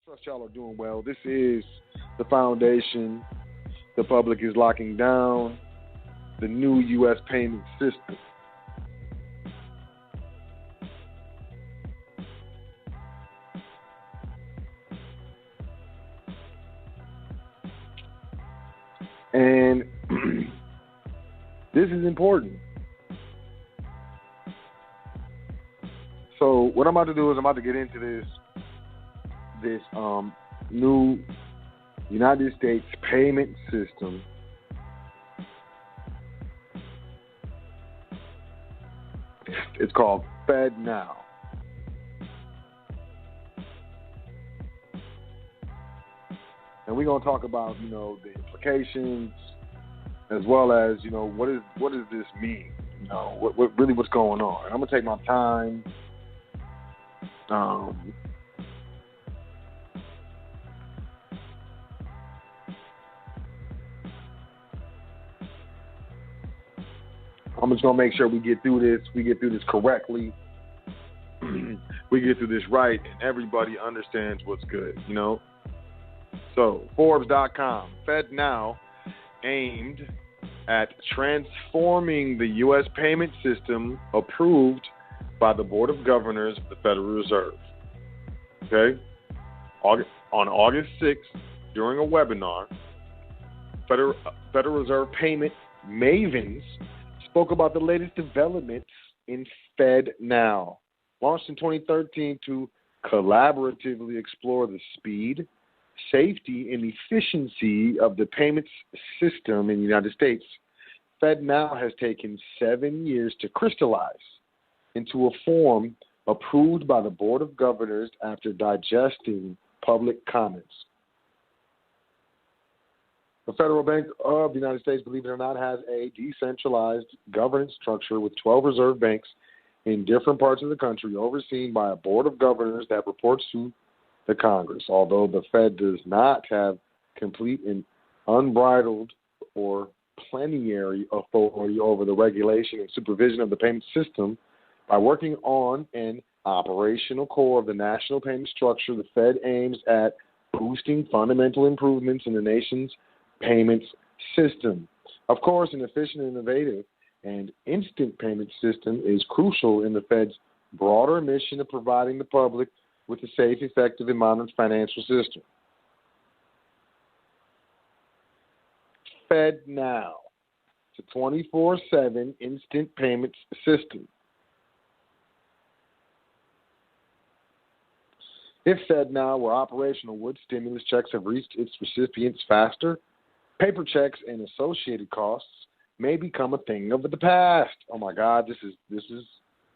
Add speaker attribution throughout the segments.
Speaker 1: Trust y'all are doing well. This is the foundation. The public is locking down the new U.S. payment system. And this is important. So what I'm about to do is I'm about to get into this new United States payment system. It's called FedNow. And we're gonna talk about, the implications as well as, what does this mean? What's going on? And I'm gonna take my time. I'm just going to make sure we get through this correctly, we get through this right, and everybody understands what's good, So, Forbes.com, FedNow aimed at transforming the U.S. payment system approved by the Board of Governors of the Federal Reserve. Okay? On August 6th, during a webinar, Federal Reserve payment mavens spoke about the latest developments in FedNow, launched in 2013 to collaboratively explore the speed, safety, and efficiency of the payments system in the United States. FedNow has taken 7 years to crystallize into a form approved by the Board of Governors after digesting public comments. The Federal Bank of the United States, believe it or not, has a decentralized governance structure with 12 reserve banks in different parts of the country, overseen by a board of governors that reports to the Congress. Although the Fed does not have complete and unbridled or plenary authority over the regulation and supervision of the payment system, by working on an operational core of the national payment structure, the Fed aims at boosting fundamental improvements in the nation's payments system. Of course, an efficient, innovative, and instant payment system is crucial in the Fed's broader mission of providing the public with a safe, effective, and modern financial system. FedNow. It's a 24/7 instant payments system. If FedNow were operational, would stimulus checks have reached its recipients faster? Paper checks and associated costs may become a thing of the past. Oh my God, this is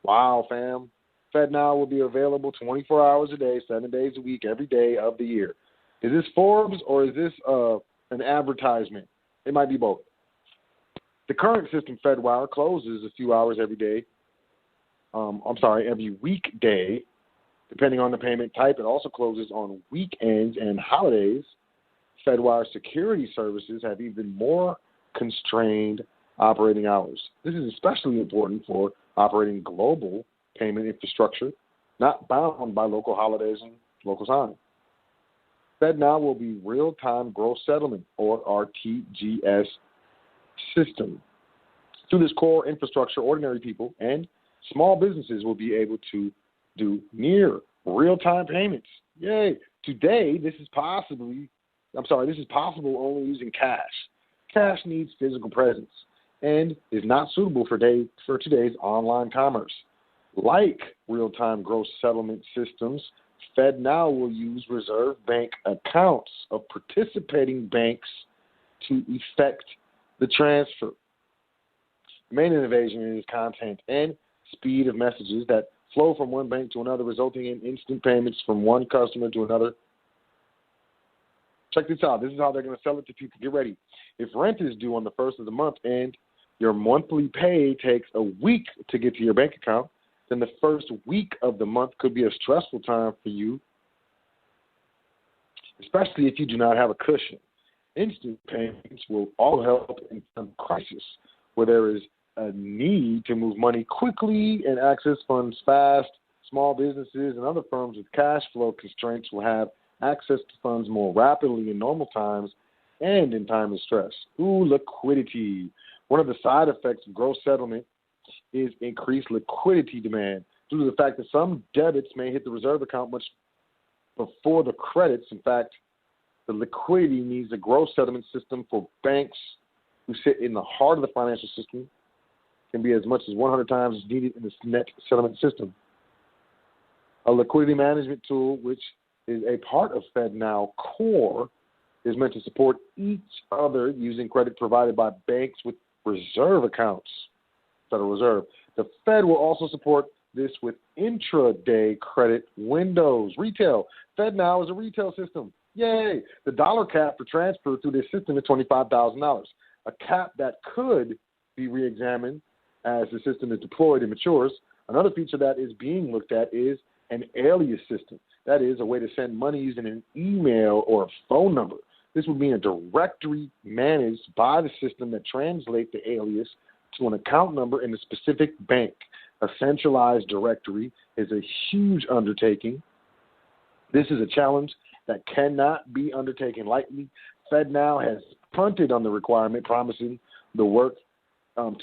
Speaker 1: wow, fam. FedNow will be available 24 hours a day, 7 days a week, every day of the year. Is this Forbes or is this an advertisement? It might be both. The current system, FedWire, closes a few hours every day. Every weekday, depending on the payment type. It also closes on weekends and holidays. FedWire security services have even more constrained operating hours. This is especially important for operating global payment infrastructure, not bound by local holidays and local time. FedNow will be real-time gross settlement, or RTGS, system. Through this core infrastructure, ordinary people and small businesses will be able to do near real-time payments. Yay! Today, this is possible only using cash. Cash needs physical presence and is not suitable for today's online commerce. Like real-time gross settlement systems, FedNow will use reserve bank accounts of participating banks to effect the transfer. The main innovation is content and speed of messages that flow from one bank to another, resulting in instant payments from one customer to another. Check this out. This is how they're going to sell it to people. Get ready. If rent is due on the first of the month and your monthly pay takes a week to get to your bank account, then the first week of the month could be a stressful time for you, especially if you do not have a cushion. Instant payments will all help in some crisis where there is a need to move money quickly and access funds fast. Small businesses and other firms with cash flow constraints will have access to funds more rapidly in normal times and in time of stress. Liquidity. One of the side effects of gross settlement is increased liquidity demand due to the fact that some debits may hit the reserve account much before the credits. In fact, the liquidity needs a gross settlement system for banks who sit in the heart of the financial system can be as much as 100 times needed in the net settlement system. A liquidity management tool, which is a part of FedNow Core, is meant to support each other using credit provided by banks with reserve accounts, Federal Reserve. The Fed will also support this with intraday credit windows. Retail. FedNow is a retail system. Yay! The dollar cap for transfer through this system is $25,000, a cap that could be reexamined as the system is deployed and matures. Another feature that is being looked at is an alias system. That is a way to send money using an email or a phone number. This would mean a directory managed by the system that translates the alias to an account number in a specific bank. A centralized directory is a huge undertaking. This is a challenge that cannot be undertaken lightly. FedNow has punted on the requirement, promising the work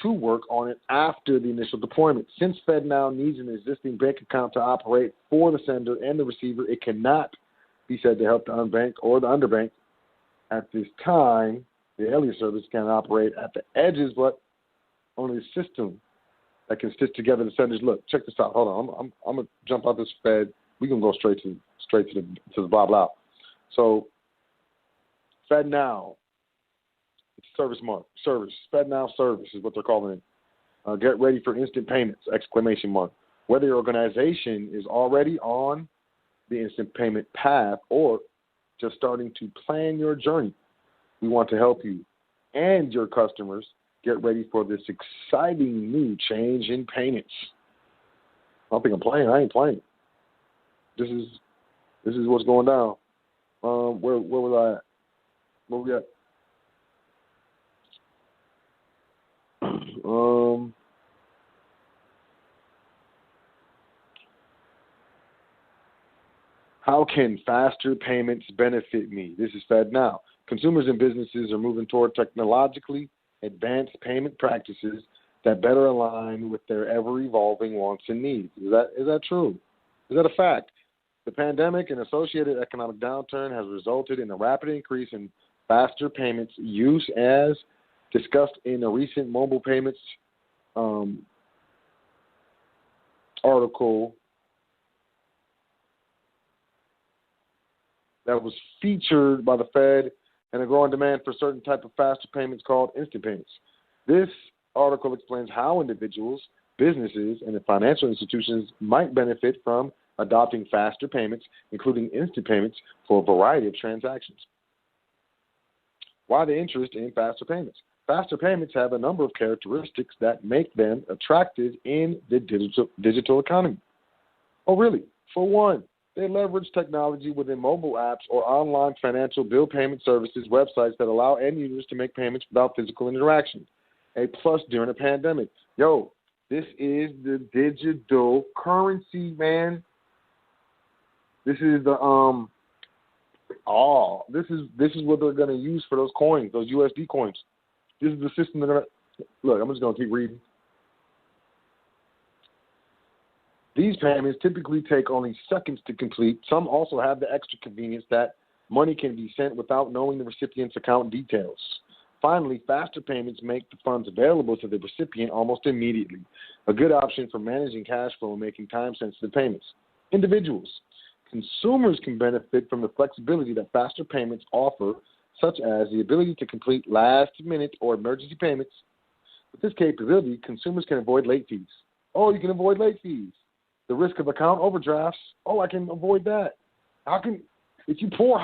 Speaker 1: to work on it after the initial deployment. Since FedNow needs an existing bank account to operate for the sender and the receiver, it cannot be said to help the unbanked or the underbanked. At this time, the alias service can operate at the edges, but only a system that can stitch together the senders. Look, check this out. Hold on, I'm gonna jump out this Fed. We can go straight to the blah blah. So, FedNow, it's service. FedNow service is what they're calling it. Get ready for instant payments! ! Whether your organization is already on the instant payment path or just starting to plan your journey, we want to help you and your customers get ready for this exciting new change in payments. I don't think I'm playing. I ain't playing. This is what's going down. Where was I at? Where we at? How can faster payments benefit me? This is FedNow. Consumers and businesses are moving toward technologically advanced payment practices that better align with their ever-evolving wants and needs. Is that true? Is that a fact? The pandemic and associated economic downturn has resulted in a rapid increase in faster payments use, as discussed in a recent mobile payments article that was featured by the Fed, and a growing demand for certain type of faster payments called instant payments. This article explains how individuals, businesses, and the financial institutions might benefit from adopting faster payments, including instant payments, for a variety of transactions. Why the interest in faster payments? Faster payments have a number of characteristics that make them attractive in the digital economy. Oh, really? For one, they leverage technology within mobile apps or online financial bill payment services websites that allow end users to make payments without physical interaction. A plus during a pandemic. Yo, this is the digital currency, man. This is the this is what they're gonna use for those coins, those USD coins. This is the system they're gonna look. I'm just gonna keep reading. These payments typically take only seconds to complete. Some also have the extra convenience that money can be sent without knowing the recipient's account details. Finally, faster payments make the funds available to the recipient almost immediately, a good option for managing cash flow and making time-sensitive payments. Individuals. Consumers can benefit from the flexibility that faster payments offer, such as the ability to complete last-minute or emergency payments. With this capability, consumers can avoid late fees. Oh, you can avoid late fees. The risk of account overdrafts. Oh, I can avoid that. If you're poor,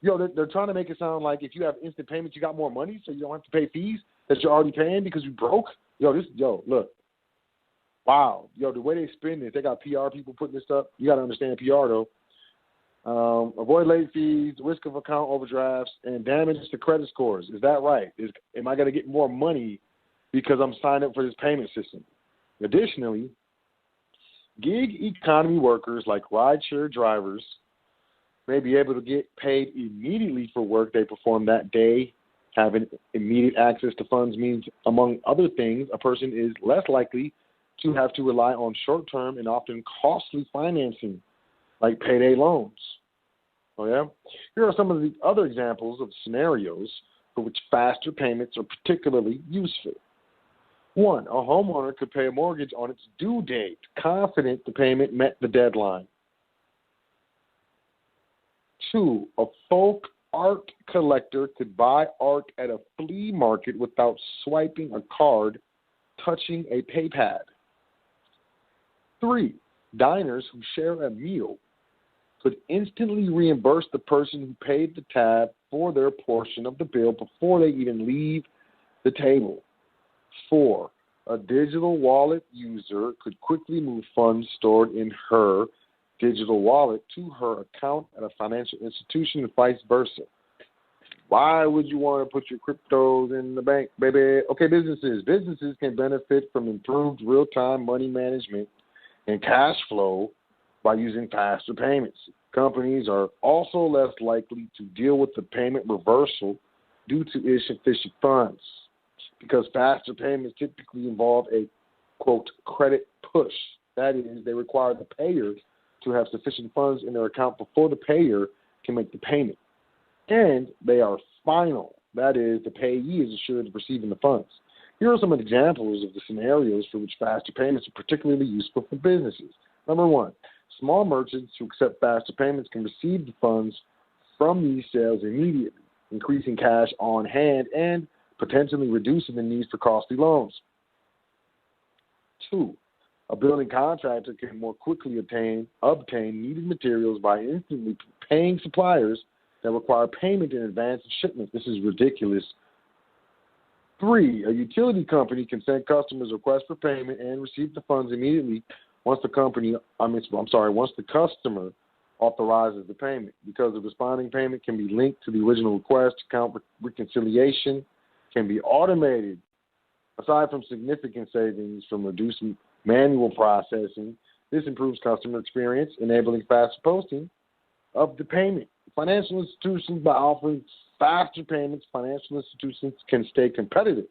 Speaker 1: they're trying to make it sound like if you have instant payments, you got more money, so you don't have to pay fees that you're already paying because you broke. Look. Wow. The way they spin this, they got PR people putting this up. You got to understand PR, though. Avoid late fees, risk of account overdrafts, and damage to credit scores. Is that right? Am I going to get more money because I'm signed up for this payment system? Additionally, gig economy workers like rideshare drivers may be able to get paid immediately for work they perform that day. Having immediate access to funds means, among other things, a person is less likely to have to rely on short-term and often costly financing, like payday loans. Oh, yeah? Here are some of the other examples of scenarios for which faster payments are particularly useful. 1, a homeowner could pay a mortgage on its due date, confident the payment met the deadline. 2, a folk art collector could buy art at a flea market without swiping a card, touching a paypad. 3, diners who share a meal could instantly reimburse the person who paid the tab for their portion of the bill before they even leave the table. 4, a digital wallet user could quickly move funds stored in her digital wallet to her account at a financial institution and vice versa. Why would you want to put your cryptos in the bank, baby? Okay, businesses. Businesses can benefit from improved real-time money management and cash flow by using faster payments. Companies are also less likely to deal with the payment reversal due to insufficient funds, because faster payments typically involve a, quote, credit push. That is, they require the payer to have sufficient funds in their account before the payer can make the payment. And they are final. That is, the payee is assured of receiving the funds. Here are some examples of the scenarios for which faster payments are particularly useful for businesses. Number 1, small merchants who accept faster payments can receive the funds from these sales immediately, increasing cash on hand and potentially reducing the need for costly loans. 2, a building contractor can more quickly obtain needed materials by instantly paying suppliers that require payment in advance of shipment. This is ridiculous. 3, a utility company can send customers requests for payment and receive the funds immediately once the customer authorizes the payment. Because the responding payment can be linked to the original request, account reconciliation can be automated. Aside from significant savings from reducing manual processing, this improves customer experience, enabling faster posting of the payment. Financial institutions, by offering faster payments, financial institutions can stay competitive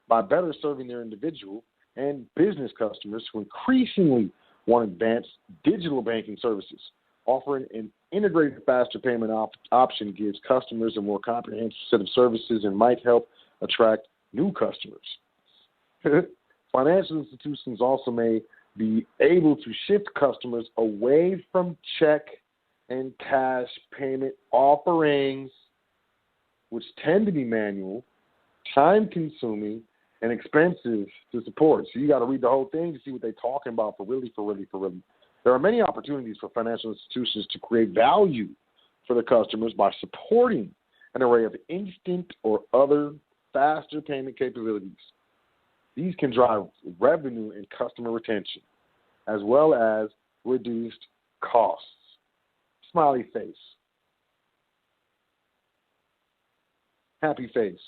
Speaker 1: by better serving their individual and business customers who increasingly want advanced digital banking services. Offering an integrated faster payment option gives customers a more comprehensive set of services and might help attract new customers. Financial institutions also may be able to shift customers away from check and cash payment offerings, which tend to be manual, time-consuming, and expensive to support. So you got to read the whole thing to see what they're talking about for really. There are many opportunities for financial institutions to create value for their customers by supporting an array of instant or other faster payment capabilities. These can drive revenue and customer retention, as well as reduced costs. Smiley face. Happy face.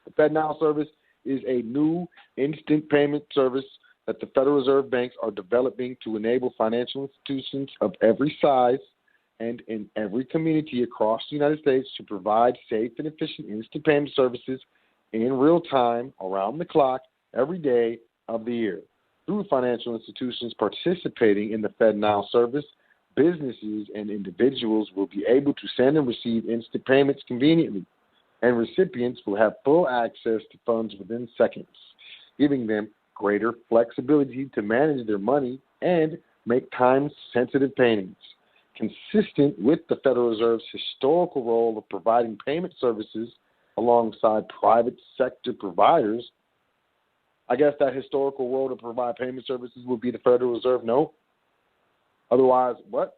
Speaker 1: The FedNow service is a new instant payment service that the Federal Reserve banks are developing to enable financial institutions of every size and in every community across the United States to provide safe and efficient instant payment services in real time, around the clock, every day of the year. Through financial institutions participating in the FedNow service, businesses and individuals will be able to send and receive instant payments conveniently, and recipients will have full access to funds within seconds, giving them greater flexibility to manage their money and make time-sensitive payments. Consistent with the Federal Reserve's historical role of providing payment services alongside private sector providers, I guess that historical role to provide payment services would be the Federal Reserve? No. Otherwise, what?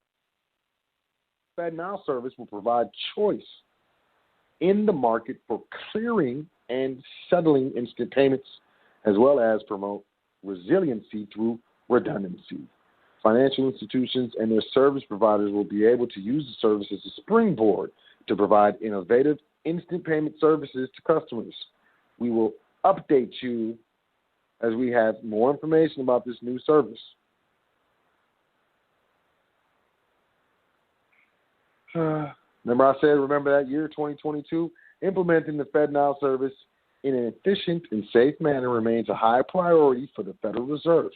Speaker 1: FedNow service will provide choice in the market for clearing and settling instant payments, as well as promote resiliency through redundancy. Financial institutions and their service providers will be able to use the service as a springboard to provide innovative instant payment services to customers. We will update you as we have more information about this new service. Remember I said, remember that year, 2022? Implementing the FedNow service in an efficient and safe manner remains a high priority for the Federal Reserve.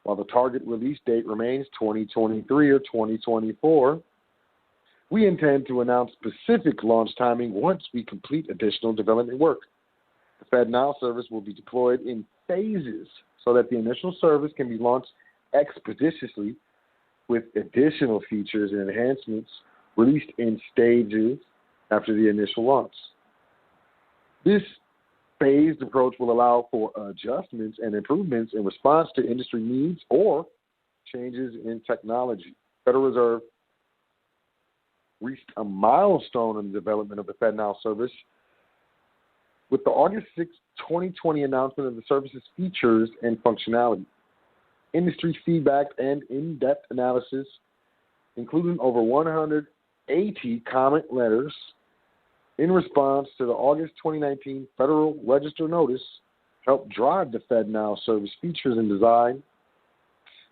Speaker 1: While the target release date remains 2023 or 2024, we intend to announce specific launch timing once we complete additional development work. The FedNow service will be deployed in phases so that the initial service can be launched expeditiously with additional features and enhancements released in stages after the initial launch. This phased approach will allow for adjustments and improvements in response to industry needs or changes in technology. Federal Reserve reached a milestone in the development of the FedNow service with the August 6, 2020 announcement of the service's features and functionality. Industry feedback and in-depth analysis, including over 180 comment letters in response to the August 2019 Federal Register notice, helped drive the FedNow service features and design.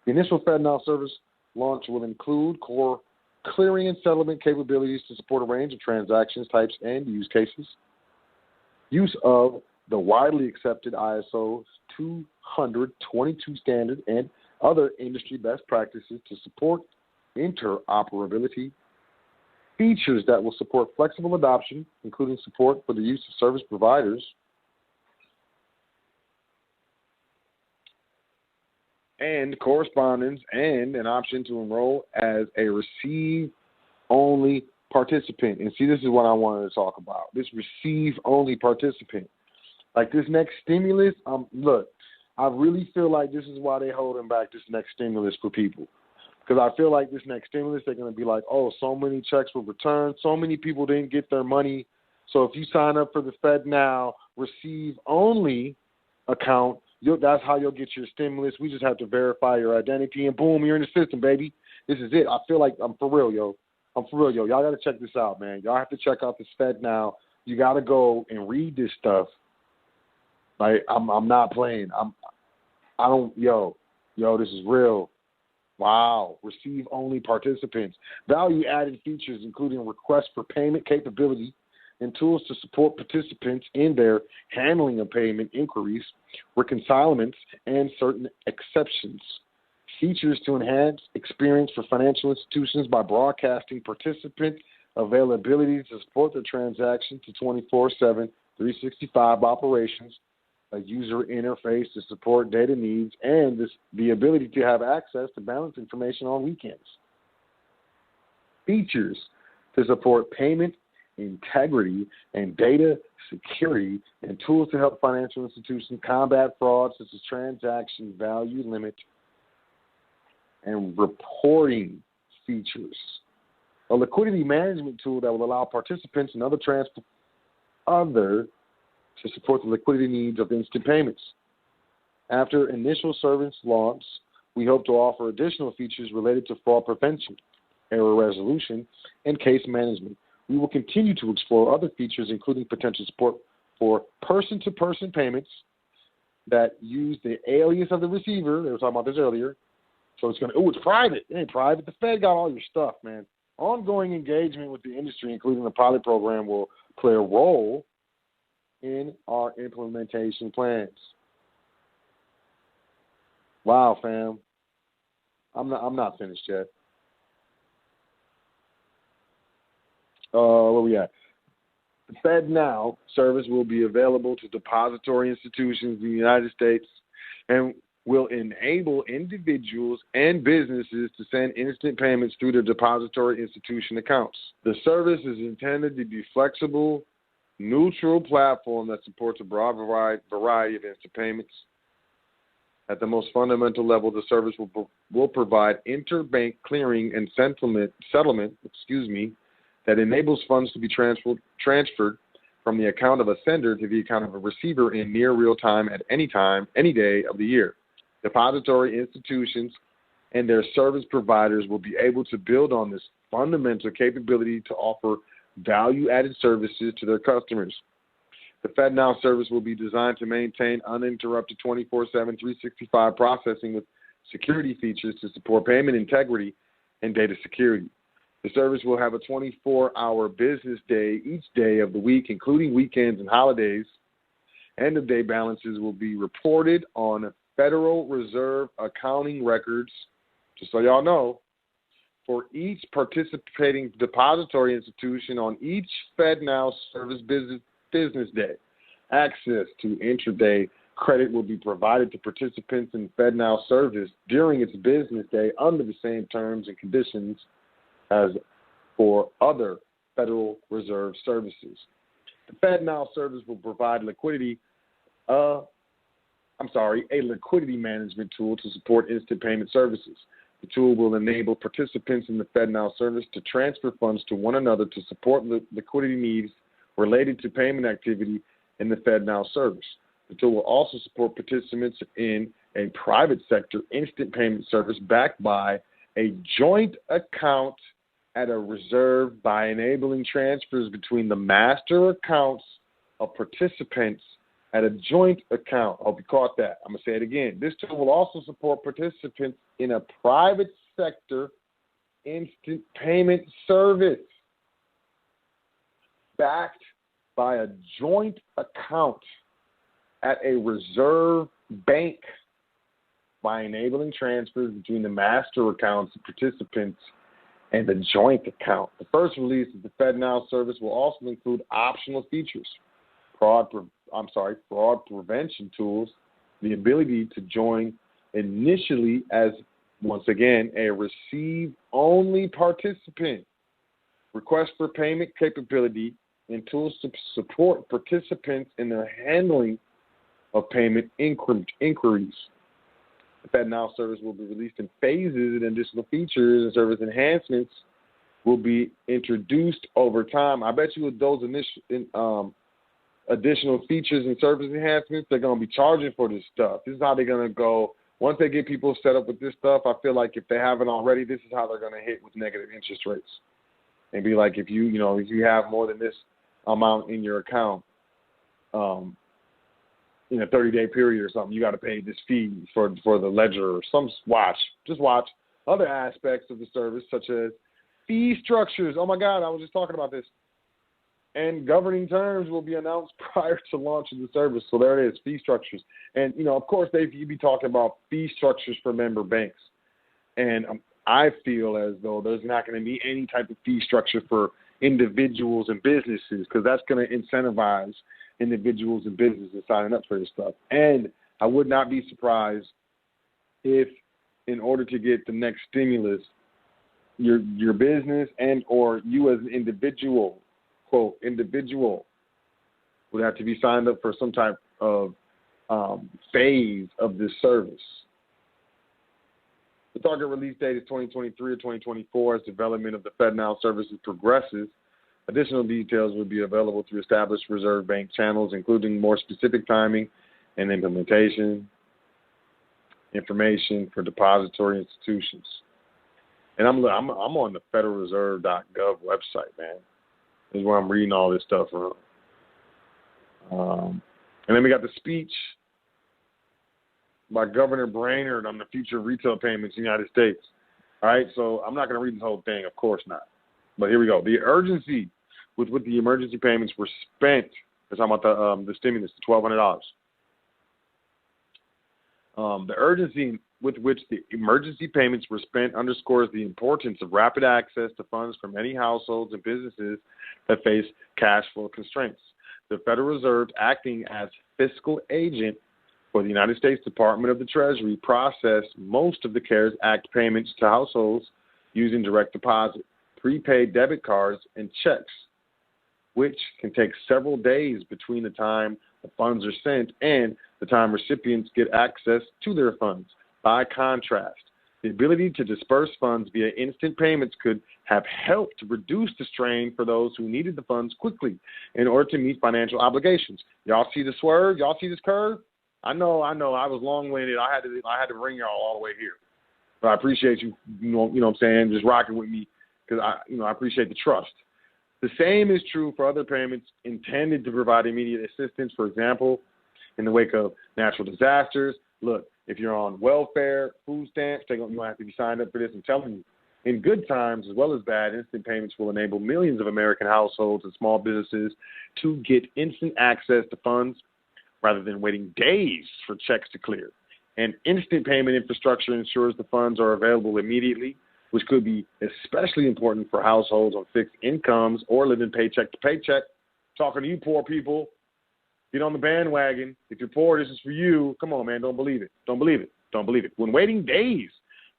Speaker 1: The initial FedNow service launch will include core clearing and settlement capabilities to support a range of transactions types and use cases. Use of the widely accepted ISO 20022 standard and other industry best practices to support interoperability. Features that will support flexible adoption, including support for the use of service providers and correspondence, and an option to enroll as a receive-only participant. And see, this is what I wanted to talk about, this receive-only participant. Like this next stimulus, look, I really feel like this is why they're holding back this next stimulus for people. Because I feel like this next stimulus, they're going to be like, oh, so many checks were returned, so many people didn't get their money. So if you sign up for the FedNow receive-only account, that's how you'll get your stimulus. We just have to verify your identity, and boom, you're in the system, baby. This is it. I feel like I'm for real, yo. Y'all got to check this out, man. Y'all have to check out this FedNow. You got to go and read this stuff. Like, I'm not playing. This is real. Wow. Receive-only participants. Value-added features including request for payment capability and tools to support participants in their handling of payment inquiries, reconcilements, and certain exceptions. Features to enhance experience for financial institutions by broadcasting participant availability to support their transaction to 24/7, 365 operations, a user interface to support data needs, and the ability to have access to balance information on weekends. Features to support payment integrity and data security, and tools to help financial institutions combat fraud such as transaction value limit and reporting features. A liquidity management tool that will allow participants and other to support the liquidity needs of instant payments. After initial service launch, we hope to offer additional features related to fraud prevention, error resolution, and case management. We will continue to explore other features, including potential support for person-to-person payments that use the alias of the receiver. They were talking about this earlier. So it's it's private. It ain't private. The Fed got all your stuff, man. Ongoing engagement with the industry, including the pilot program, will play a role in our implementation plans. Wow, fam. I'm not finished yet. Where we at? The FedNow service will be available to depository institutions in the United States and will enable individuals and businesses to send instant payments through their depository institution accounts. The service is intended to be flexible, neutral platform that supports a broad variety of instant payments. At the most fundamental level, the service will provide interbank clearing and settlement that enables funds to be transferred from the account of a sender to the account of a receiver in near real time at any time, any day of the year. Depository institutions and their service providers will be able to build on this fundamental capability to offer value-added services to their customers. The FedNow service will be designed to maintain uninterrupted 24/7, 365 processing with security features to support payment integrity and data security. The service will have a 24-hour business day each day of the week, including weekends and holidays. End-of-day balances will be reported on Federal Reserve accounting records, just so y'all know, for each participating depository institution on each FedNow service business day. Access to intraday credit will be provided to participants in FedNow service during its business day under the same terms and conditions as for other Federal Reserve services. The FedNow service will provide a liquidity management tool to support instant payment services. The tool will enable participants in the FedNow service to transfer funds to one another to support liquidity needs related to payment activity in the FedNow service. The tool will also support participants in a private sector instant payment service backed by a joint account at a reserve by enabling transfers between the master accounts of participants at a joint account. I hope you caught that. I'm going to say it again. This tool will also support participants in a private sector instant payment service backed by a joint account at a reserve bank by enabling transfers between the master accounts of participants and the joint account. The first release of the FedNow service will also include optional features, fraud prevention tools, the ability to join initially as, once again, a receive-only participant, request for payment capability, and tools to support participants in their handling of payment inquiries. The FedNow service will be released in phases, and additional features and service enhancements will be introduced over time. I bet you with those additional features and service enhancements, they're going to be charging for this stuff. This is how they're going to go. Once they get people set up with this stuff, I feel like if they haven't already, this is how they're going to hit with negative interest rates. And be like, if you have more than this amount in your account, in a 30-day period or something, you got to pay this fee for the ledger or some watch. Just watch other aspects of the service, such as fee structures. Oh, my God, I was just talking about this. And governing terms will be announced prior to launch of the service. So there it is, fee structures. And, of course, you'd be talking about fee structures for member banks. And I feel as though there's not going to be any type of fee structure for individuals and businesses, because that's going to incentivize individuals and businesses signing up for this stuff. And I would not be surprised if, in order to get the next stimulus, your business and or you as an individual, quote, individual, would have to be signed up for some type of phase of this service. The target release date is 2023 or 2024 as development of the FedNow services progresses. Additional details will be available through established Reserve Bank channels, including more specific timing and implementation information for depository institutions. And I'm on the federalreserve.gov website, man. This is where I'm reading all this stuff from. And then we got the speech by Governor Brainerd on the future of retail payments in the United States. All right, so I'm not going to read this whole thing, of course not. But here we go. The urgency with which the emergency payments were spent, we're talking about the stimulus, the $1,200. The urgency with which the emergency payments were spent underscores the importance of rapid access to funds from any households and businesses that face cash flow constraints. The Federal Reserve, acting as fiscal agent for the United States Department of the Treasury, processed most of the CARES Act payments to households using direct deposit, prepaid debit cards, and checks, which can take several days between the time the funds are sent and the time recipients get access to their funds. By contrast, the ability to disperse funds via instant payments could have helped to reduce the strain for those who needed the funds quickly in order to meet financial obligations. Y'all see the swerve? Y'all see this curve? I know. I was long-winded. I had to bring y'all all the way here. But I appreciate you, you know what I'm saying, just rocking with me, because I appreciate the trust. The same is true for other payments intended to provide immediate assistance. For example, in the wake of natural disasters. Look, if you're on welfare, food stamps, you're going to have to be signed up for this. I'm telling you, In good times as well as bad, instant payments will enable millions of American households and small businesses to get instant access to funds rather than waiting days for checks to clear. And instant payment infrastructure ensures the funds are available immediately, which could be especially important for households on fixed incomes or living paycheck to paycheck. Talking to you poor people, get on the bandwagon. If you're poor, this is for you. Come on, man, don't believe it. Don't believe it. Don't believe it. When waiting days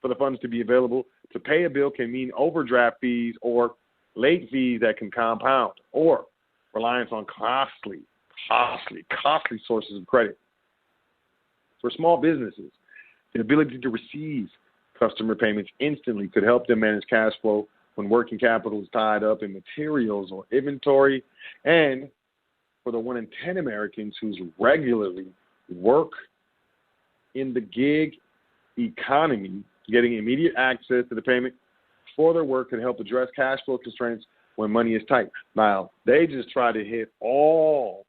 Speaker 1: for the funds to be available to pay a bill can mean overdraft fees or late fees that can compound, or reliance on costly sources of credit. For small businesses, the ability to receive customer payments instantly could help them manage cash flow when working capital is tied up in materials or inventory. And for the 1 in 10 Americans who regularly work in the gig economy, getting immediate access to the payment for their work can help address cash flow constraints when money is tight. Now, they just try to hit all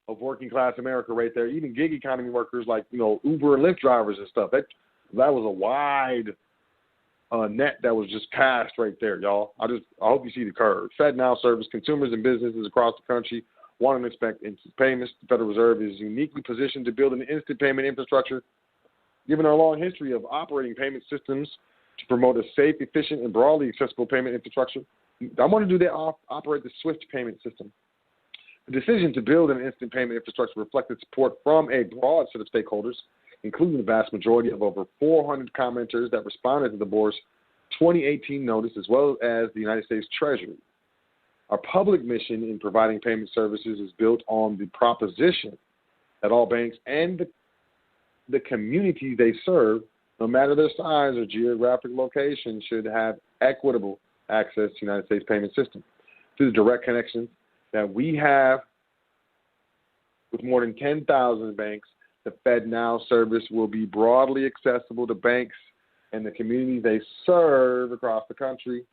Speaker 1: of working class America right there, even gig economy workers like, Uber and Lyft drivers and stuff. That was a wide net that was just cast right there, y'all. I hope you see the curve. FedNow service consumers and businesses across the country want and expect instant payments. The Federal Reserve is uniquely positioned to build an instant payment infrastructure, given our long history of operating payment systems to promote a safe, efficient, and broadly accessible payment infrastructure. I want to do that, operate the SWIFT payment system. The decision to build an instant payment infrastructure reflected support from a broad set of stakeholders, including the vast majority of over 400 commenters that responded to the board's 2018 notice, as well as the United States Treasury. Our public mission in providing payment services is built on the proposition that all banks and the community they serve, no matter their size or geographic location, should have equitable access to the United States payment system. Through the direct connections that we have with more than 10,000 banks, the FedNow service will be broadly accessible to banks and the community they serve across the country.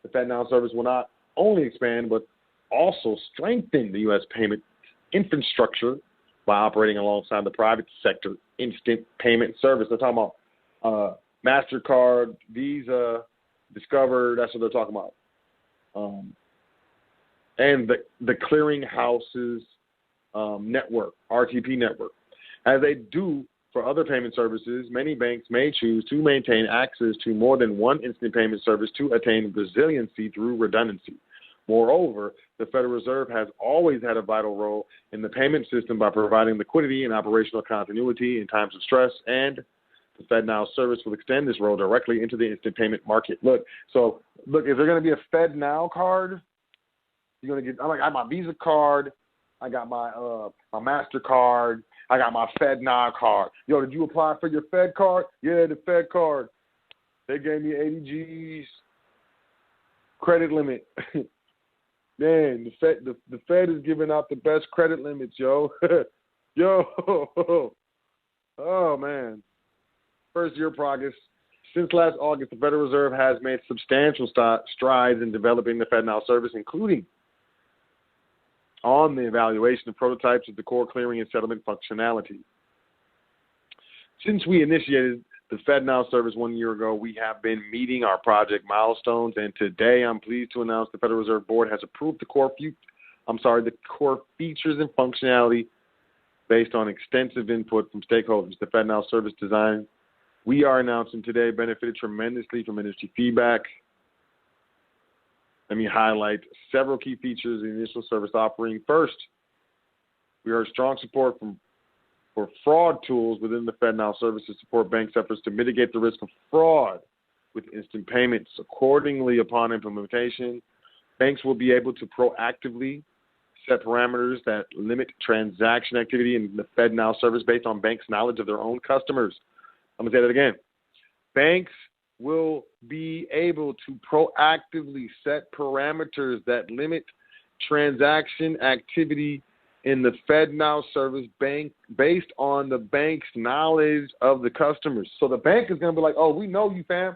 Speaker 1: The FedNow service will not only expand, but also strengthen the U.S. payment infrastructure by operating alongside the private sector instant payment service. They're talking about MasterCard, Visa, Discover. That's what they're talking about. And the clearinghouses network, RTP network. As they do for other payment services, many banks may choose to maintain access to more than one instant payment service to attain resiliency through redundancy. Moreover, the Federal Reserve has always had a vital role in the payment system by providing liquidity and operational continuity in times of stress, and the FedNow service will extend this role directly into the instant payment market. Look, is there going to be a FedNow card? You're going to get, I got my Visa card, I got my MasterCard, I got my FedNow card. Yo, did you apply for your Fed card? Yeah, the Fed card. They gave me 80 G's credit limit. Man, the Fed is giving out the best credit limits, yo. Yo. Oh, man. First year progress. Since last August, the Federal Reserve has made substantial strides in developing the FedNow service, including on the evaluation of prototypes of the core clearing and settlement functionality. Since we initiated the FedNow service 1 year ago, we have been meeting our project milestones, and today I'm pleased to announce the Federal Reserve Board has approved the core features and functionality based on extensive input from stakeholders. The FedNow service design we are announcing today benefited tremendously from industry feedback. Let me highlight several key features in the initial service offering. First, we heard strong support for fraud tools within the FedNow service to support banks' efforts to mitigate the risk of fraud with instant payments. Accordingly, upon implementation, banks will be able to proactively set parameters that limit transaction activity in the FedNow service based on banks' knowledge of their own customers. I'm going to say that again. Banks will be able to proactively set parameters that limit transaction activity in the FedNow service bank based on the bank's knowledge of the customers. So the bank is going to be like, oh, we know you, fam.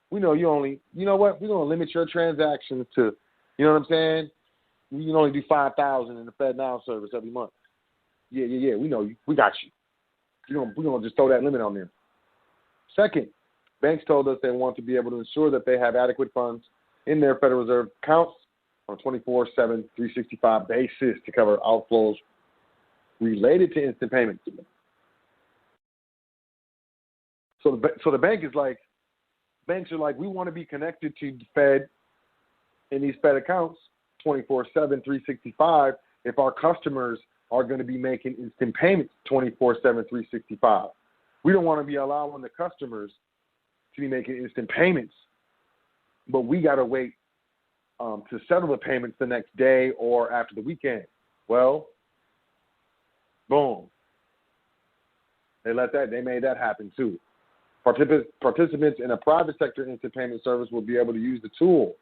Speaker 1: We know you only, you know what? We're going to limit your transactions to, you know what I'm saying? You can only do 5,000 in the FedNow service every month. Yeah. We know you. We got you. We're going to just throw that limit on there. Second, Banks told us they want to be able to ensure that they have adequate funds in their Federal Reserve accounts on a 24/7, 365 basis to cover outflows related to instant payments. So the bank is like, banks are like, we want to be connected to the Fed in these Fed accounts 24/7, 365 if our customers are going to be making instant payments 24/7, 365. We don't want to be allowing the customers to be making instant payments, but we got to wait to settle the payments the next day or after the weekend. Well, boom. They made that happen too. Participants in a private sector instant payment service will be able to use the tool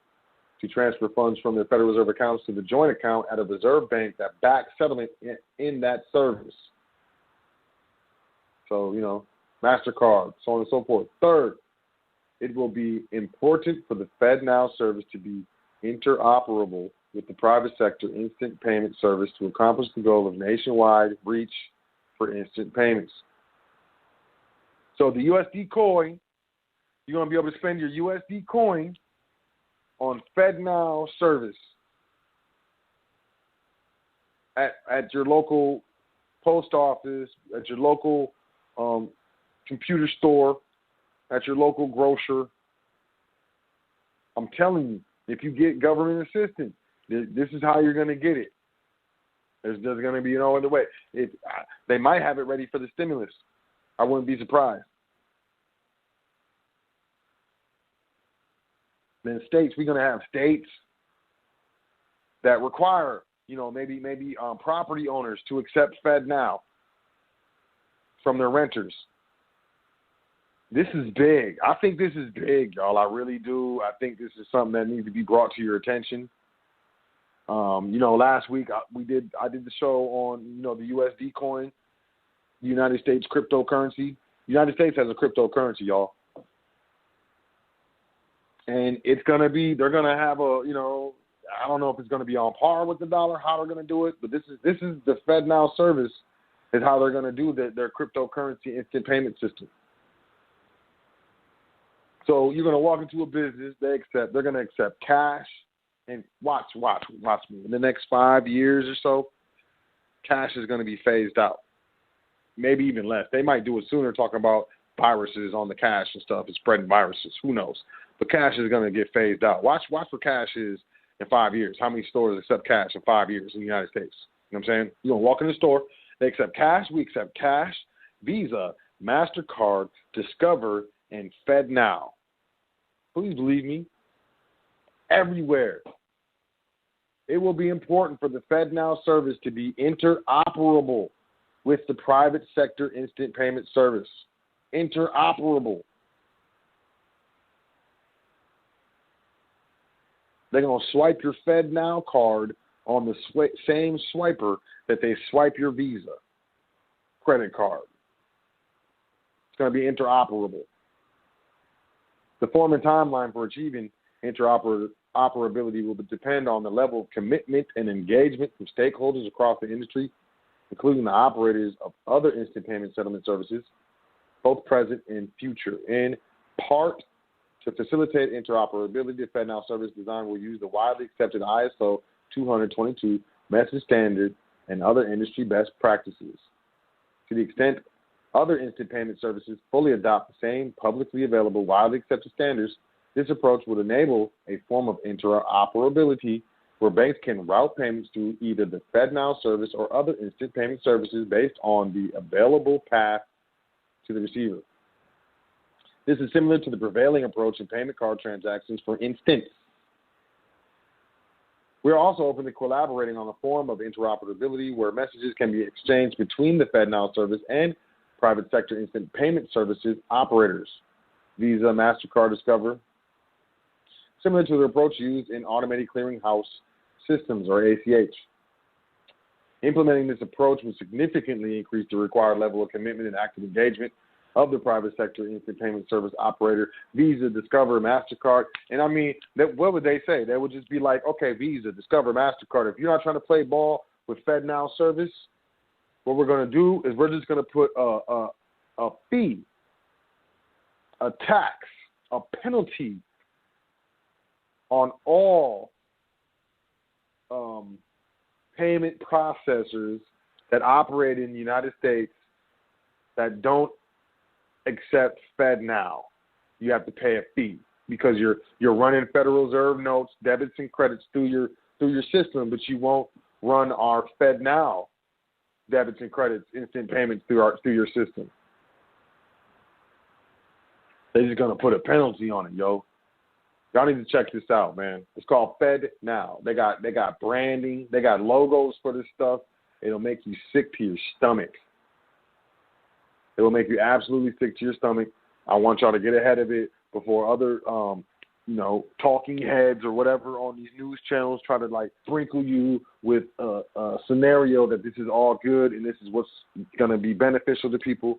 Speaker 1: to transfer funds from their Federal Reserve accounts to the joint account at a reserve bank that backs settlement in that service. So, MasterCard, so on and so forth. Third, it will be important for the FedNow service to be interoperable with the private sector instant payment service to accomplish the goal of nationwide reach for instant payments. So the USD coin, you're going to be able to spend your USD coin on FedNow service at your local post office, at your local computer store, at your local grocer. I'm telling you, if you get government assistance, this is how you're going to get it. There's going to be no other way. They might have it ready for the stimulus. I wouldn't be surprised. Then states, we're going to have states that require, maybe property owners to accept FedNow from their renters. This is big. I think this is big, y'all. I really do. I think this is something that needs to be brought to your attention. Last week I did the show on, the USD coin, the United States cryptocurrency. The United States has a cryptocurrency, y'all. And they're going to have I don't know if it's going to be on par with the dollar, how they're going to do it, but this is the FedNow service is how they're going to do their cryptocurrency instant payment system. So you're going to walk into a business, they're going to accept cash, and watch me. In the next 5 years or so, cash is going to be phased out. Maybe even less. They might do it sooner, talking about viruses on the cash and stuff and spreading viruses. Who knows? But cash is going to get phased out. Watch where cash is in 5 years. How many stores accept cash in 5 years in the United States? You know what I'm saying? You're going to walk in the store, they accept cash, we accept cash, Visa, MasterCard, Discover, and FedNow. Please believe me, everywhere. It will be important for the FedNow service to be interoperable with the private sector instant payment service. Interoperable. They're going to swipe your FedNow card on the same swiper that they swipe your Visa credit card. It's going to be interoperable. The form and timeline for achieving interoperability will depend on the level of commitment and engagement from stakeholders across the industry, including the operators of other instant payment settlement services, both present and future. In part, to facilitate interoperability, the FedNow service design will use the widely accepted ISO 20022 message standard and other industry best practices. To the extent other instant payment services fully adopt the same publicly available, widely accepted standards, this approach would enable a form of interoperability where banks can route payments through either the FedNow service or other instant payment services based on the available path to the receiver. This is similar to the prevailing approach in payment card transactions, for instance. We are also open to collaborating on a form of interoperability where messages can be exchanged between the FedNow service and private sector instant payment services operators, Visa, MasterCard, Discover, similar to the approach used in automated clearinghouse systems, or ACH. Implementing this approach would significantly increase the required level of commitment and active engagement of the private sector instant payment service operator, Visa, Discover, MasterCard. And I mean, what would they say? They would just be like, okay, Visa, Discover, MasterCard, if you're not trying to play ball with FedNow service, what we're going to do is we're just going to put a fee a tax, a penalty on all payment processors that operate in the United States that don't accept FedNow. You have to pay a fee because you're running Federal Reserve notes, debits and credits through your system, but you won't run our FedNow debits and credits, instant payments through your system. They're just gonna put a penalty on it, yo. Y'all need to check this out, man. It's called FedNow. They got branding, they got logos for this stuff. It'll make you sick to your stomach. It will make you absolutely sick to your stomach. I want y'all to get ahead of it before other, talking heads or whatever on these news channels try to like sprinkle you with a scenario that this is all good and this is what's going to be beneficial to people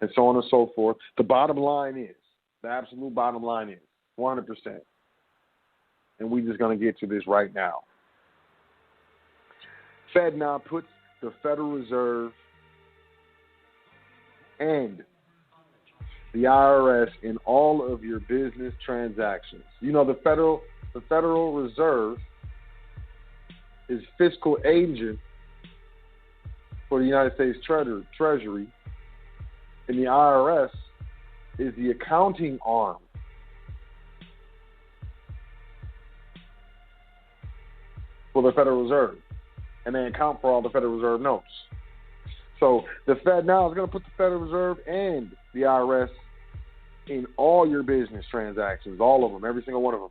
Speaker 1: and so on and so forth. The absolute bottom line is 100%. And we're just going to get to this right now. FedNow puts the Federal Reserve and the IRS in all of your business transactions. You know, the Federal Reserve is fiscal agent for the United States Treasury, and the IRS is the accounting arm for the Federal Reserve, and they account for all the Federal Reserve notes. So the FedNow is going to put the Federal Reserve and the IRS in all your business transactions, all of them, every single one of them,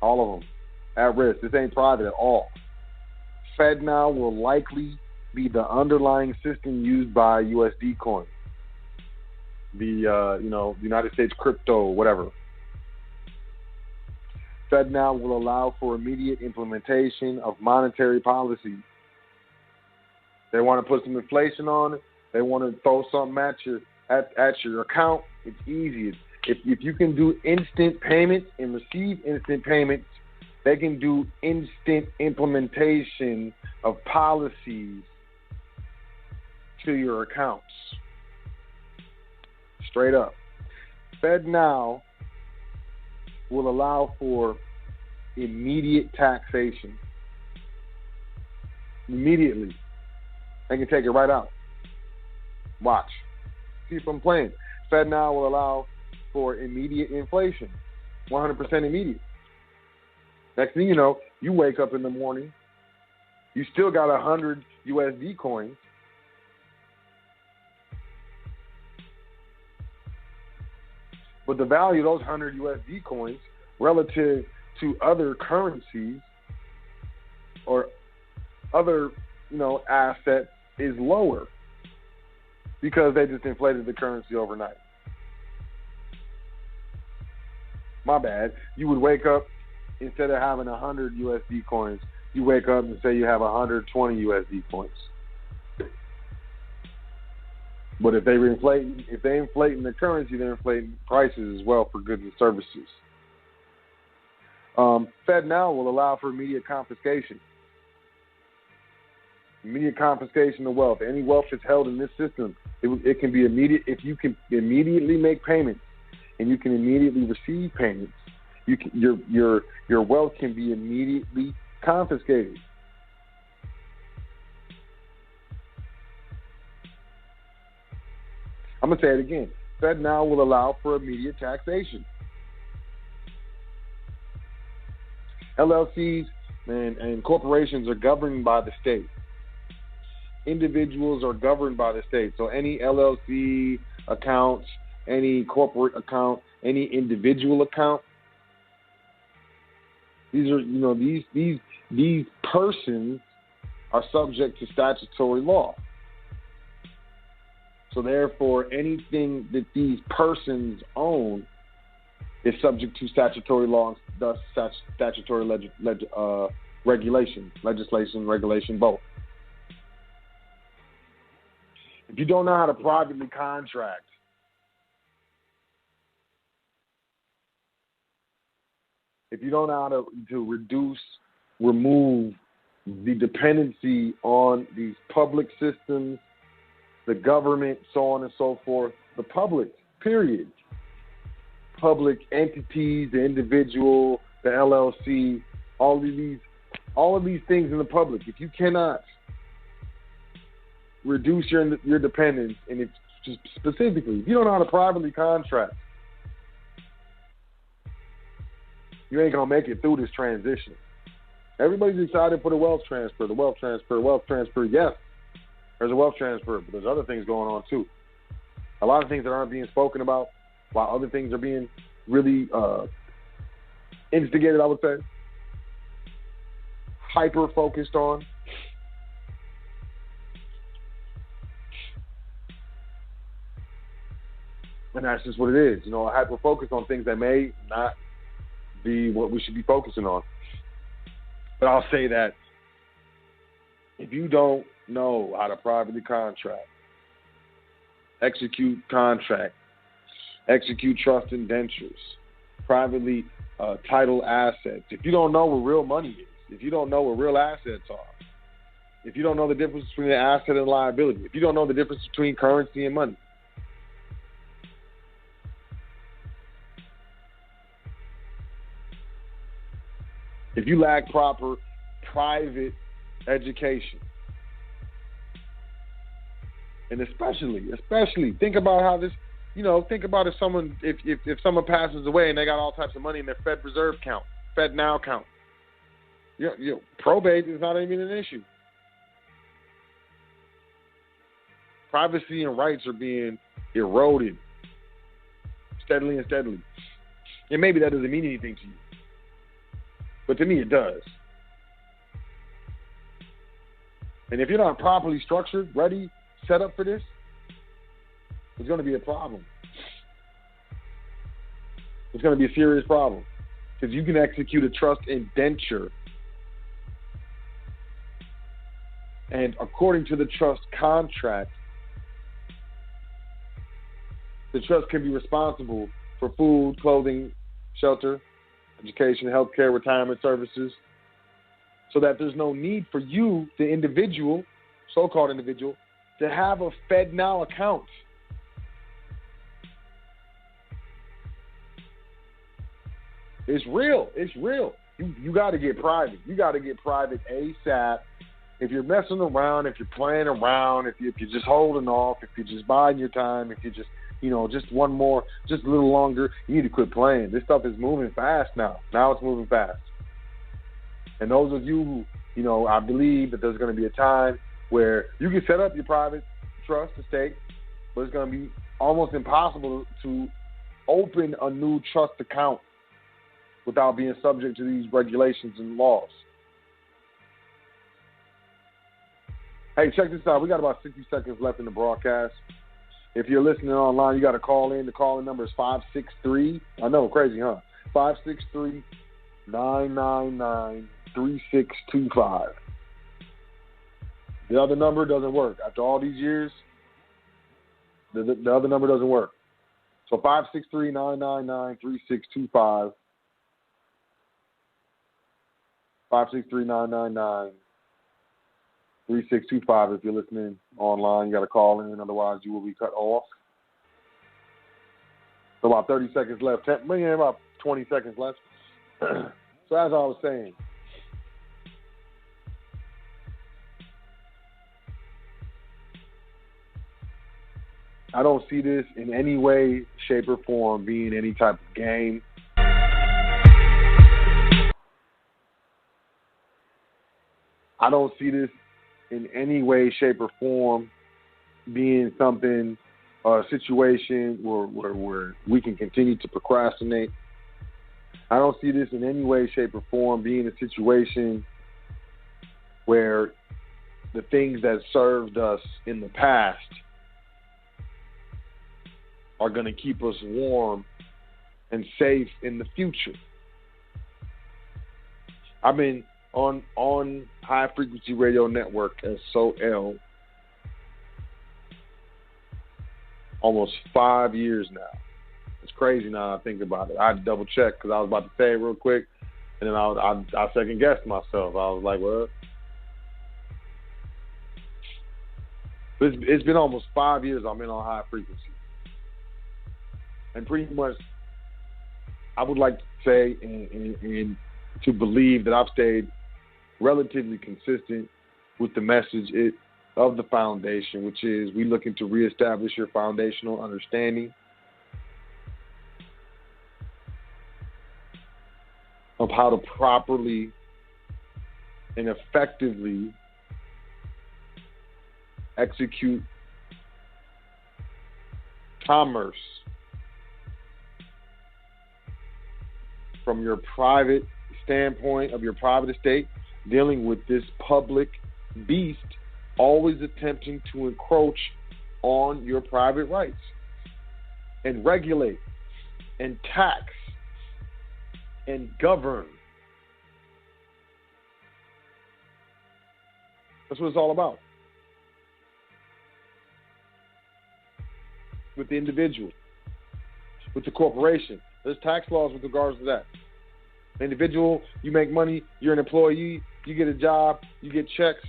Speaker 1: all of them, at risk. This ain't private at all. FedNow will likely be the underlying system used by USD coin, the United States crypto, whatever. FedNow will allow for immediate implementation of monetary policy. They want to put some inflation on it. They want to throw something at your account. It's easy. If you can do instant payments and receive instant payments, they can do instant implementation of policies to your accounts. Straight up. FedNow will allow for immediate taxation. Immediately. They can take it right out. Watch. See if I'm playing. FedNow will allow for immediate inflation. 100% immediate. Next thing you know, you wake up in the morning, you still got 100 USD coins. But the value of those 100 USD coins relative to other currencies or other, assets is lower because they just inflated the currency overnight. My bad. You would wake up, instead of having 100 USD coins, you wake up and say you have 120 USD coins. But if they inflate in the currency, they're inflating prices as well for goods and services. FedNow will allow for immediate confiscation. Immediate confiscation of wealth. Any wealth that's held in this system, it can be immediate. If you can immediately make payments and you can immediately receive payments, your wealth can be immediately confiscated. I'm going to say it again. FedNow will allow for immediate taxation. LLCs and corporations are governed by the state. Individuals are governed by the state. So any LLC accounts, any corporate account, any individual account, these are, these persons are subject to statutory law. So therefore, anything that these persons own is subject to statutory law, and thus statutory legislation, both. If you don't know how to privately contract, if you don't know how to remove the dependency on these public systems, the government, so on and so forth, the public, period. public entities, the individual, the LLC, all of these things in the public. If you cannot reduce your dependence, and it's just specifically, if you don't know how to privately contract, you ain't gonna make it through this transition. Everybody's excited for the wealth transfer. Yes, there's a wealth transfer, but there's other things going on too. A lot of things that aren't being spoken about, while other things are being really instigated, I would say. Hyper-focused on. And that's just what it is. You know, hyper-focused on things that may not be what we should be focusing on. But I'll say that if you don't know how to privately contract, execute contract, execute trust indentures, privately title assets, if you don't know where real money is, if you don't know where real assets are, if you don't know the difference between an asset and liability, if you don't know the difference between currency and money, if you lack proper private education, and especially think about how this, think about if someone passes away and they got all types of money in their Fed Reserve account, Fed Now account. Probate is not even an issue. Privacy and rights are being eroded steadily and steadily. And maybe that doesn't mean anything to you, but to me it does. And if you're not properly structured, ready, set up for this, it's going to be a problem. It's going to be a serious problem, because you can execute a trust indenture, and according to the trust contract, the trust can be responsible for food, clothing, shelter, education, healthcare, retirement services, so that there's no need for you, the individual, so-called individual, to have a Fed Now account. It's real. It's real. You got to get private. You got to get private ASAP. If you're messing around, if you're playing around, if you're just holding off, if you're just biding your time, if you're just, just one more, just a little longer, you need to quit playing. This stuff is moving fast now. Now it's moving fast. And those of you who, I believe that there's going to be a time where you can set up your private trust estate, but it's going to be almost impossible to open a new trust account without being subject to these regulations and laws. Hey, check this out. We got about 60 seconds left in the broadcast. If you're listening online, you got to call in. The call-in number is 563. I know, crazy, huh? 563-999-3625. The other number doesn't work. After all these years, the other number doesn't work. So 563-999-3625. 563-999-3625. If you're listening online, you got to call in. Otherwise, you will be cut off. So about 30 seconds left. About 20 seconds left. So as I was saying, I don't see this in any way, shape, or form being any type of game. I don't see this in any way, shape, or form being something, a situation where we can continue to procrastinate. I don't see this in any way, shape, or form being a situation where the things that served us in the past are going to keep us warm and safe in the future. I've been on High Frequency Radio Network, SOL, almost 5 years now. It's crazy now I think about it. I had to double check because I was about to say it real quick, and then I second guessed myself. I was like, well, it's been almost 5 years I've been on High Frequency. And pretty much I would like to say and to believe that I've stayed relatively consistent with the message of the foundation, which is we looking to reestablish your foundational understanding of how to properly and effectively execute commerce from your private standpoint of your private estate, dealing with this public beast, always attempting to encroach on your private rights and regulate and tax and govern. That's what it's all about. With the individual, with the corporation. There's tax laws with regards to that. The individual, you make money, you're an employee, you get a job, you get checks.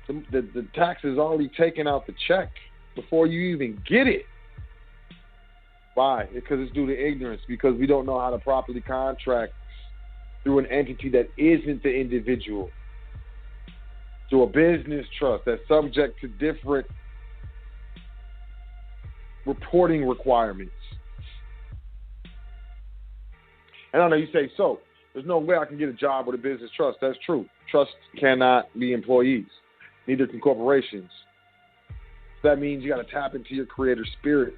Speaker 1: The tax is already taken out the check before you even get it. Why? Because it's due to ignorance, because we don't know how to properly contract through an entity that isn't the individual, through a business trust that's subject to different reporting requirements. And I know you say, so there's no way I can get a job with a business trust. That's true. Trusts cannot be employees. Neither can corporations. So that means you got to tap into your creator spirit.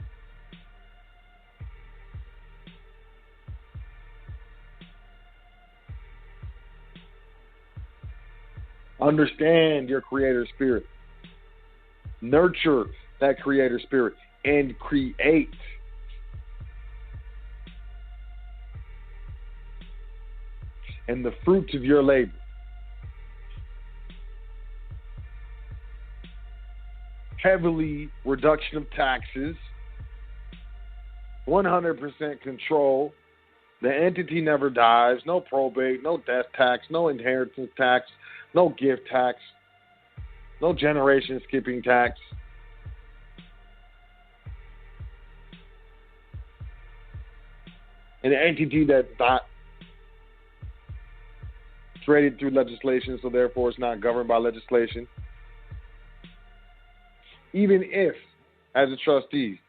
Speaker 1: Understand your creator spirit. Nurture that creator spirit and create. And the fruits of your labor. Heavily reduction of taxes, 100% control. The entity never dies. No probate, no death tax, no inheritance tax, no gift tax, no generation skipping tax. An entity that's not created through legislation, so therefore it's not governed by legislation. Even if, as a trustee,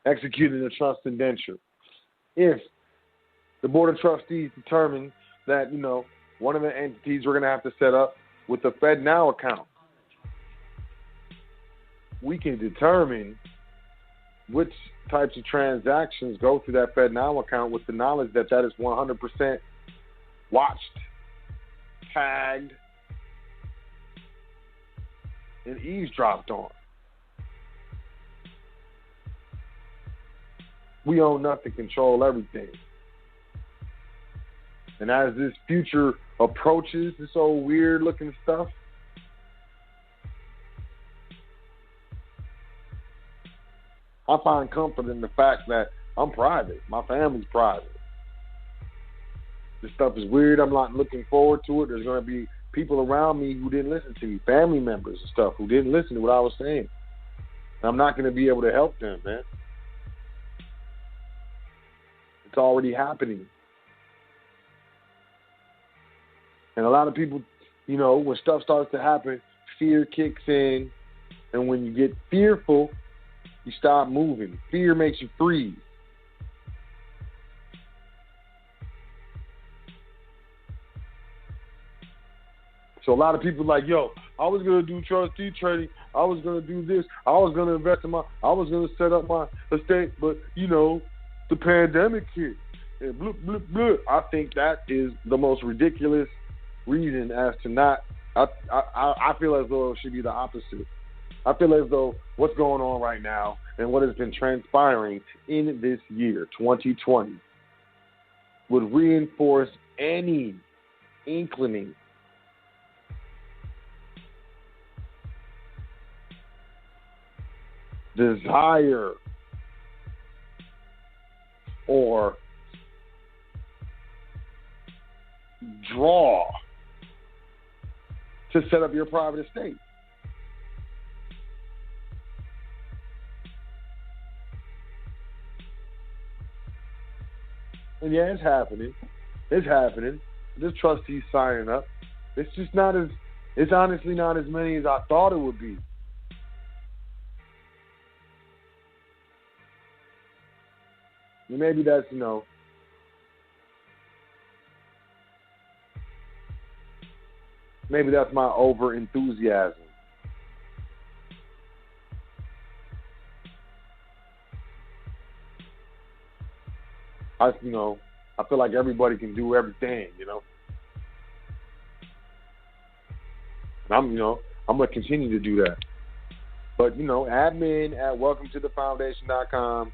Speaker 1: executed a trust indenture, if the Board of Trustees determine that, one of the entities we're going to have to set up with the FedNow account, we can determine which types of transactions go through that FedNow account with the knowledge that that is 100% watched, tagged, and eavesdropped on. We own nothing, control everything. And as this future approaches, this old weird looking stuff, I find comfort in the fact that I'm private. My family's private. This stuff is weird. I'm not looking forward to it. There's going to be people around me who didn't listen to me, family members and stuff who didn't listen to what I was saying. And I'm not going to be able to help them, man. It's already happening. And a lot of people, when stuff starts to happen, fear kicks in. And when you get fearful, you stop moving. Fear makes you freeze. So a lot of people like, I was going to do trustee trading. I was going to do this. I was going to invest I was going to set up my estate. But, the pandemic hit. And blah, blah, blah. I think that is the most ridiculous reason as to not. I feel as though it should be the opposite. I feel as though what's going on right now and what has been transpiring in this year, 2020, would reinforce any inclining desire or draw to set up your private estate. And yeah, it's happening. It's happening. There's trustees signing up. It's just not as. It's honestly not as many as I thought it would be. And maybe that's maybe that's my over enthusiasm. I feel like everybody can do everything. And I'm gonna continue to do that. But admin at welcometothefoundation.com.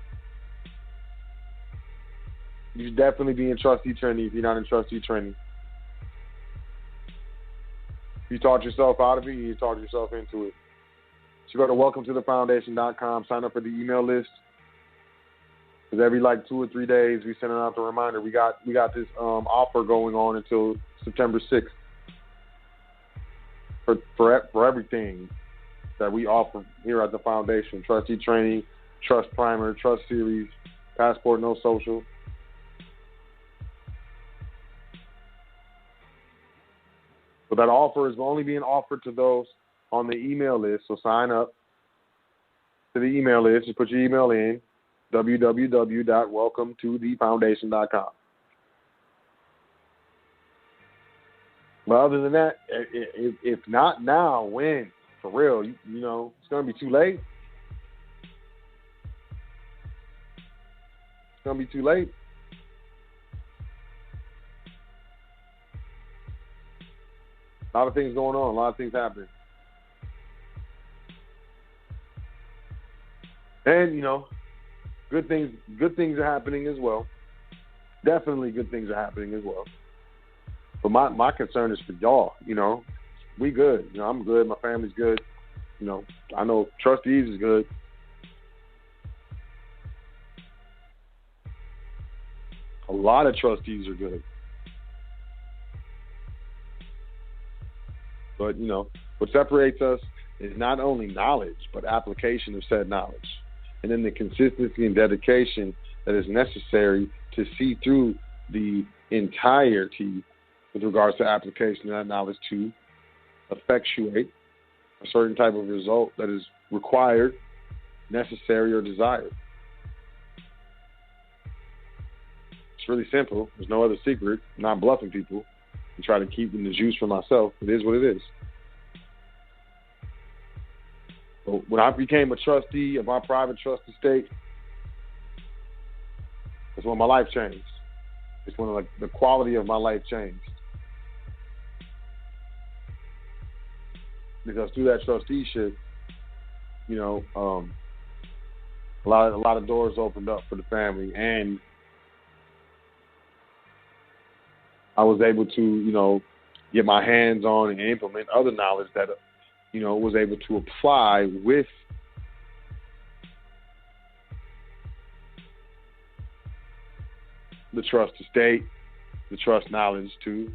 Speaker 1: You should definitely be in trustee training if you're not in trustee training. If you talk yourself out of it, you talk yourself into it. So go to welcometothefoundation.com, sign up for the email list. Because every 2 or 3 days we send out the reminder. We got this offer going on until September 6th for everything that we offer here at the foundation: trustee training, trust primer, trust series, passport no social. But that offer is only being offered to those on the email list. So sign up to the email list. Just put your email in, www.welcometothefoundation.com. But other than that, if not now, when? For real, it's going to be too late. It's going to be too late. A lot of things going on. A lot of things happening. And, good things are happening as well. Definitely good things are happening as well. But my concern is for y'all. We good. I'm good. My family's good. I know trustees is good. A lot of trustees are good. But, what separates us is not only knowledge, but application of said knowledge. And then the consistency and dedication that is necessary to see through the entirety with regards to application of that knowledge to effectuate a certain type of result that is required, necessary, or desired. It's really simple. There's no other secret. I'm not bluffing people and try to keep the juice for myself. It is what it is. So when I became a trustee of my private trust estate, that's when my life changed. It's when the quality of my life changed. Because through that trusteeship, a lot of doors opened up for the family, and I was able to, get my hands on and implement other knowledge that, was able to apply with the trust estate, the trust knowledge to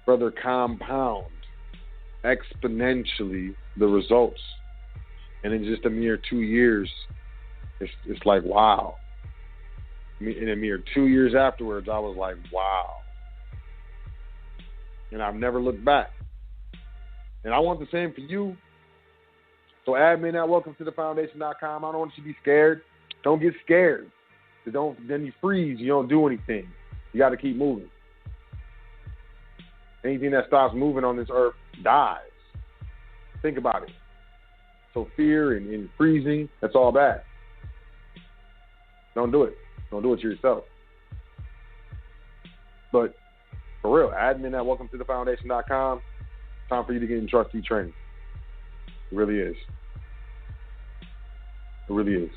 Speaker 1: further compound exponentially the results. And in just a mere 2 years, it's like, wow. In a mere 2 years afterwards, I was like, wow. And I've never looked back. And I want the same for you. So admin at welcometothefoundation.com. I don't want you to be scared. Don't get scared. Then you freeze. You don't do anything. You got to keep moving. Anything that stops moving on this earth dies. Think about it. So fear and freezing, that's all bad. Don't do it. Don't do it to yourself. But for real, admin at welcometothefoundation.com. Time for you to get in trustee training. It really is. It really is.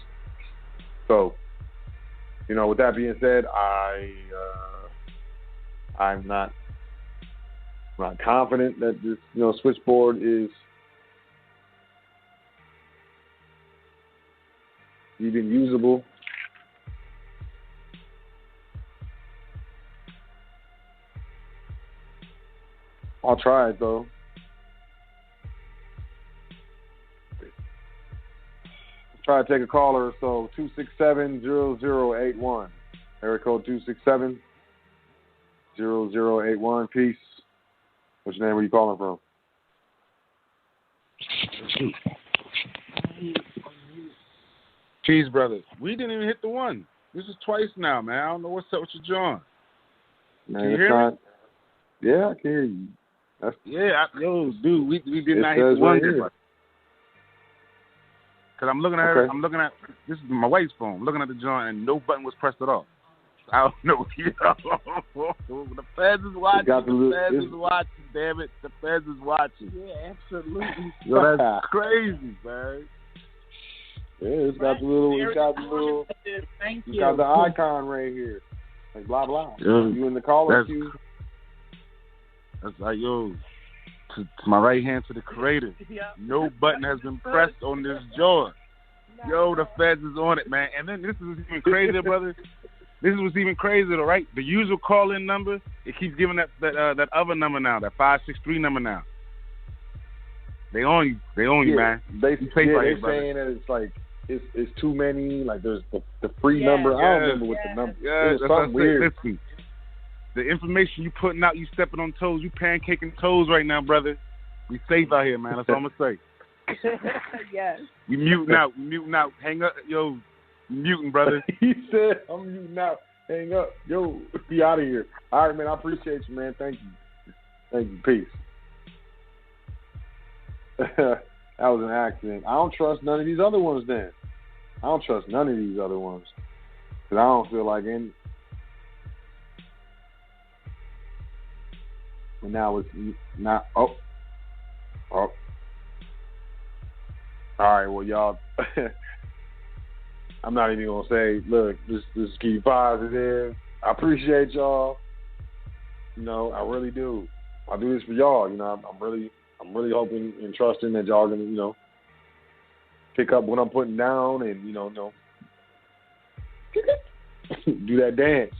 Speaker 1: So, with that being said, I'm not confident that this, switchboard is even usable. I'll try it though. try to take a caller. So 267-0081. Area code 267-0081. Peace. What's your name? Where you calling from?
Speaker 2: Peace, brother. We didn't even hit the one. This is twice now, man. I don't know what's up with your John.
Speaker 1: Man,
Speaker 2: can you hear me?
Speaker 1: Yeah, I can hear you.
Speaker 2: Dude, we did not hit the one. Because I'm looking at this is my wife's phone. I'm looking at the joint and no button was pressed at all. I don't know. The feds is watching. The feds is watching. Damn it, the feds is watching.
Speaker 3: Yeah, absolutely.
Speaker 2: Yo, that's crazy, man.
Speaker 1: Yeah, it's got the little.
Speaker 3: Thank you.
Speaker 1: It's got the icon right here. Like blah blah. You in the caller queue?
Speaker 2: That's like to my right hand to the creator. No button has been pressed on this jaw. Yo, the feds is on it, man. And then this is even crazier, brother. This is what's even crazier, right? The usual call-in number, it keeps giving that other number now, that 563 number now. They own you. They own you, man.
Speaker 1: They're saying that it's like it's too many. Like there's the free number. I don't remember what the number.
Speaker 2: Yeah,
Speaker 1: it's something weird.
Speaker 2: Listen, the information you putting out, you stepping on toes, you pancaking toes right now, brother. We safe out here, man. That's all I'm gonna say.
Speaker 3: Yes.
Speaker 2: We muting out. Hang up, yo. Muting, brother.
Speaker 1: He said, I'm muting out. Hang up. Yo, be out of here. All right, man. I appreciate you, man. Thank you. Peace. That was an accident. I don't trust none of these other ones then. I don't trust none of these other ones. Because I don't feel like any. And now it's not. Oh. All right, well, y'all. I'm not even gonna say. Look, this is keep positive. I appreciate y'all. You know, I really do. I do this for y'all. You know, I'm really hoping and trusting that y'all gonna, pick up what I'm putting down and do that dance.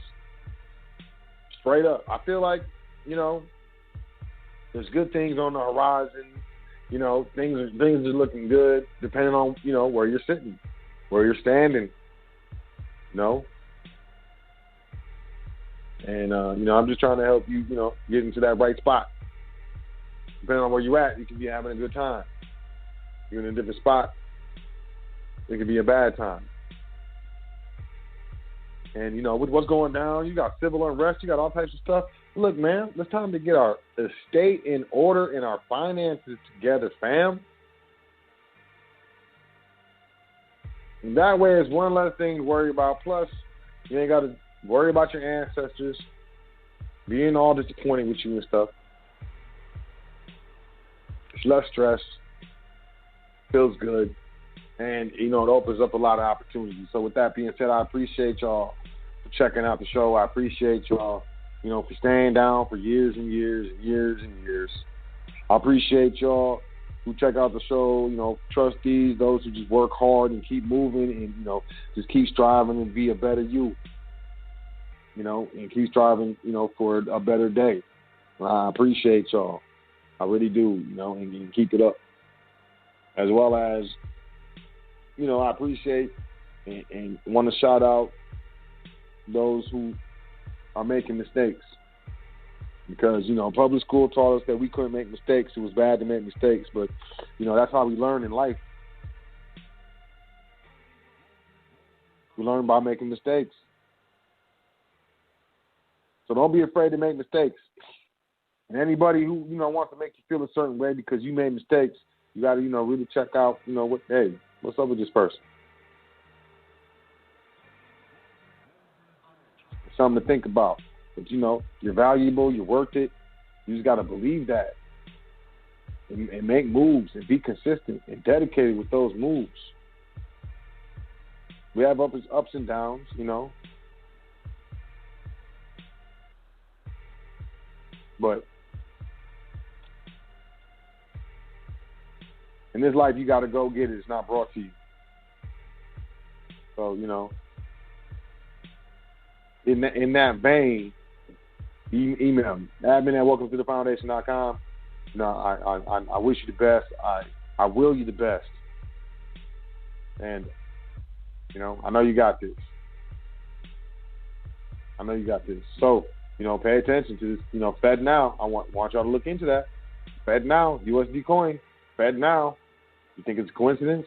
Speaker 1: Straight up. I feel like, there's good things on the horizon. Things are looking good depending on, where you're sitting, where you're standing. And I'm just trying to help you, get into that right spot. Depending on where you're at, you can be having a good time. You're in a different spot, it could be a bad time. And, with what's going down, you got civil unrest, you got all types of stuff. Look, man, it's time to get our estate in order and our finances together, fam. And that way, it's one less thing to worry about. Plus, you ain't got to worry about your ancestors being all disappointed with you and stuff. It's less stress. Feels good. And, it opens up a lot of opportunities. So with that being said, I appreciate y'all for checking out the show. I appreciate y'all, for staying down for years and years and years and years. I appreciate y'all who check out the show, trustees, those who just work hard and keep moving and, just keep striving and be a better you, and keep striving, for a better day. I appreciate y'all. I really do, and keep it up. As well as, I appreciate and want to shout out those who are making mistakes. Because, public school taught us that we couldn't make mistakes. It was bad to make mistakes. But, that's how we learn in life. We learn by making mistakes. So don't be afraid to make mistakes. And anybody who, wants to make you feel a certain way because you made mistakes, you got to, really check out, what's up with this person? Something to think about. But, you're valuable, you're worth it. You just got to believe that and make moves and be consistent and dedicated with those moves. We have ups and downs, But in this life, you got to go get it. It's not brought to you. So, in that vein, email me. admin@welcometothefoundation.com. I wish you the best. I will you the best. And I know you got this. So, pay attention to this. Fed now. I want y'all to look into that. Fed now, USD coin. Fed now. You think it's a coincidence?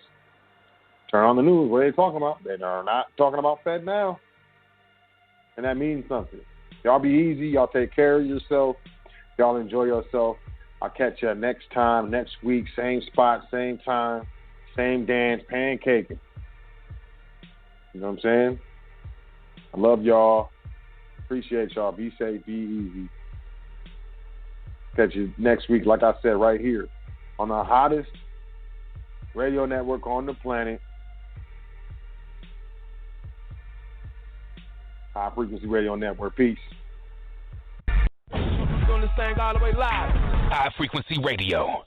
Speaker 1: Turn on the news. What are they talking about? They are not talking about Fed now. And that means something. Y'all be easy. Y'all take care of yourself. Y'all enjoy yourself. I'll catch you next time, next week, same spot, same time, same dance, pancaking. You know what I'm saying? I love y'all. Appreciate y'all. Be safe. Be easy. Catch you next week, like I said, right here on the hottest radio network on the planet. High Frequency Radio Network. Peace.
Speaker 4: Doing this thing all the way live. High Frequency Radio.